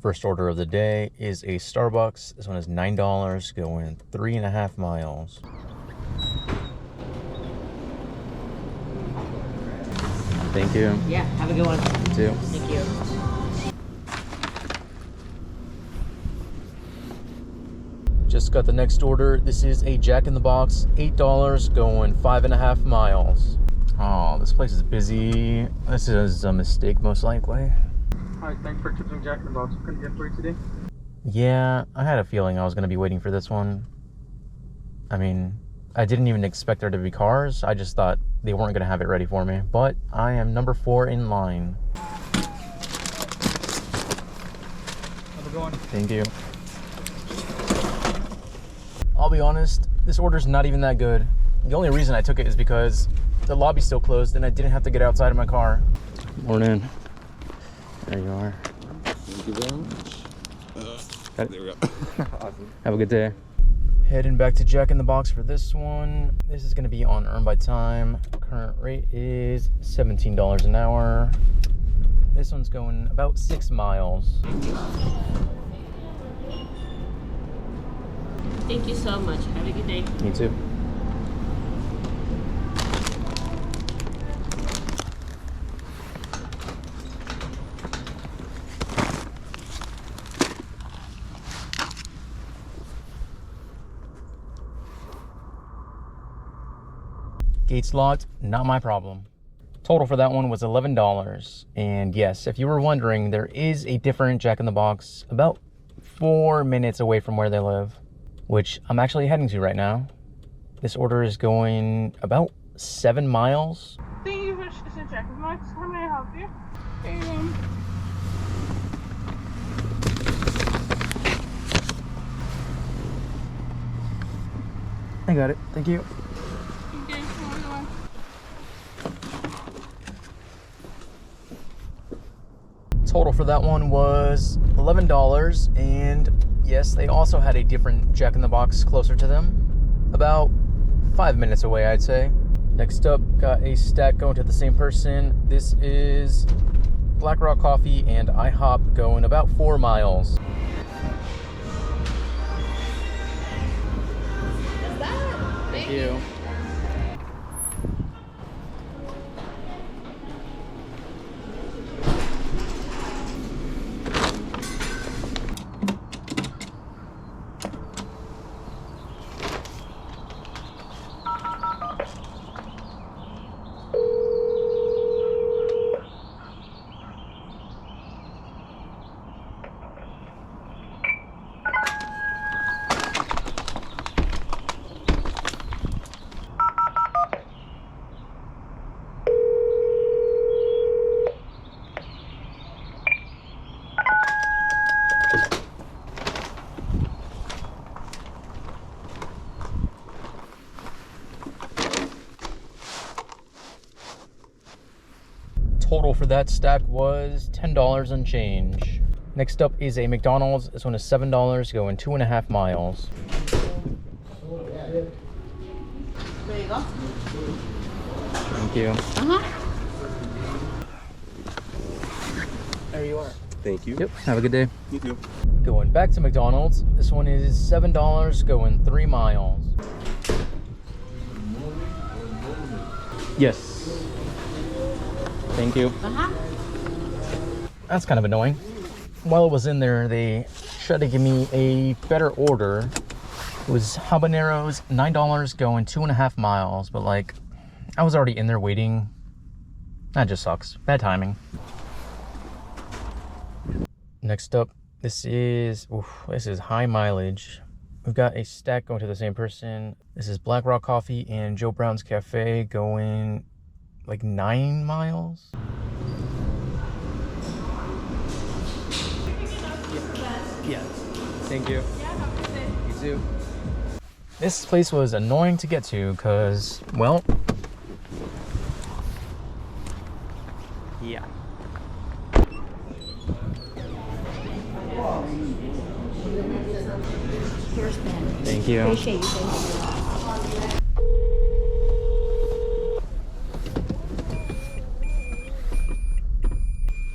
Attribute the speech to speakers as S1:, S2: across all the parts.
S1: First order of the day is a Starbucks. This one is $9, going 3.5 miles. Thank you.
S2: Yeah, have a good one.
S1: You too.
S2: Thank you.
S1: Just got the next order. This is a Jack in the Box, $8, going 5.5 miles. Oh, this place is busy. This is a mistake, most likely.
S3: Hi, thanks for choosing Jack in the Box. What can I get for you today?
S1: Yeah, I had a feeling I was going to be waiting for this one. I mean, I didn't even expect there to be cars. I just thought they weren't going to have it ready for me. But I am number 4 in line.
S3: How's it going?
S1: Thank you. I'll be honest, this order's not even that good. The only reason I took it is because the lobby's still closed and I didn't have to get outside of my car. Morning. There you are.
S4: Thank you very much. There we go. Awesome.
S1: Have a good day. Heading back to Jack in the Box for this one. This is going to be on Earn by Time. Current rate is $17 an hour. This one's going about 6 miles.
S2: Thank you so much. Have a good day.
S1: Me too. Gates locked, not my problem. Total for that one was $11. And yes, if you were wondering, there is a different Jack in the Box about 4 minutes away from where they live, which I'm actually heading to right now. This order is going about 7 miles.
S5: Thank you for choosing Jack in the Box. How may I help you?
S1: I got it, thank you. Total for that one was $11, and yes, they also had a different Jack in the Box closer to them, about 5 minutes away, I'd say. Next up, got a stack going to the same person. This is Black Rock Coffee and IHOP, going about 4 miles. Thank you. Total for that stack was $10 and change. Next up is a McDonald's. This one is $7, going 2.5 miles.
S2: There you go.
S1: Thank you.
S4: There you are. Thank you.
S1: Yep, have a good day.
S4: You too.
S1: Going back to McDonald's. This one is $7, going 3 miles. Yes. Thank you. That's kind of annoying. While I was in there, they tried to give me a better order. It was habaneros, $9, going 2.5 miles, but like, I was already in there waiting. That just sucks. Bad timing. Next up, this is high mileage. We've got a stack going to the same person. This is Black Rock Coffee and Joe Brown's Cafe, going like 9 miles. Yeah. Thank you. You too. This place was annoying to get to because, well, yeah.
S6: Here's Ben.
S1: Thank you.
S6: Appreciate you. Thank you.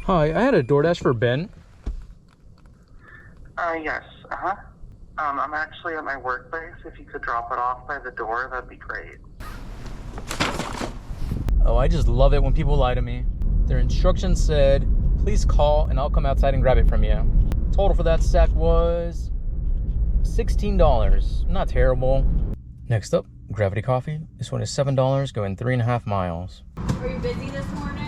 S1: Hi, I had a DoorDash for Ben.
S7: Yes. Uh-huh. I'm actually at my workplace. If you could drop it off by the door, that'd be great.
S1: Oh, I just love it when people lie to me. Their instructions said, please call and I'll come outside and grab it from you. Total for that stack was $16. Not terrible. Next up, Gravity Coffee. This one is $7, going 3.5 miles.
S6: Are you busy this morning?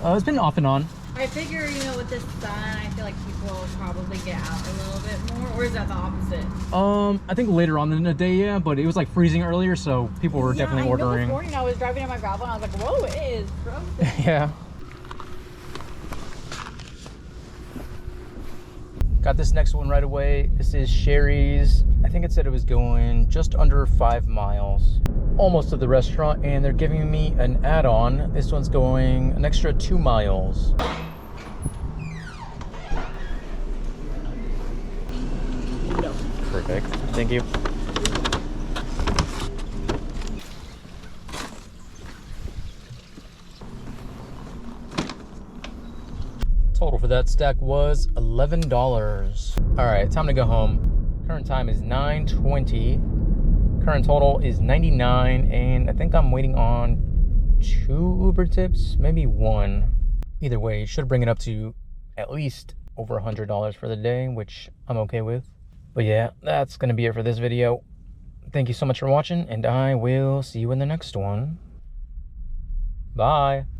S1: It's been off and on.
S6: I figure, you know, with this sun, I feel like people will probably get out a little bit more. Or is that the opposite?
S1: I think later on in the day, yeah, but it was like freezing earlier, so people were definitely ordering.
S6: This morning I was driving on my gravel and I was like, whoa, it is frozen.
S1: Yeah. Got this next one right away. This is Sherry's. I think it said it was going just under 5 miles. Almost to the restaurant, and they're giving me an add-on. This one's going an extra 2 miles.
S2: No.
S1: Perfect. Thank you. Total for that stack was $11. All right, time to go home. Current time is 9:20. Current total is $99, and I think I'm waiting on 2 Uber tips, maybe 1. Either way, should bring it up to at least over $100 for the day, which I'm okay with. But yeah, that's gonna be it for this video. Thank you so much for watching, and I will see you in the next one. Bye.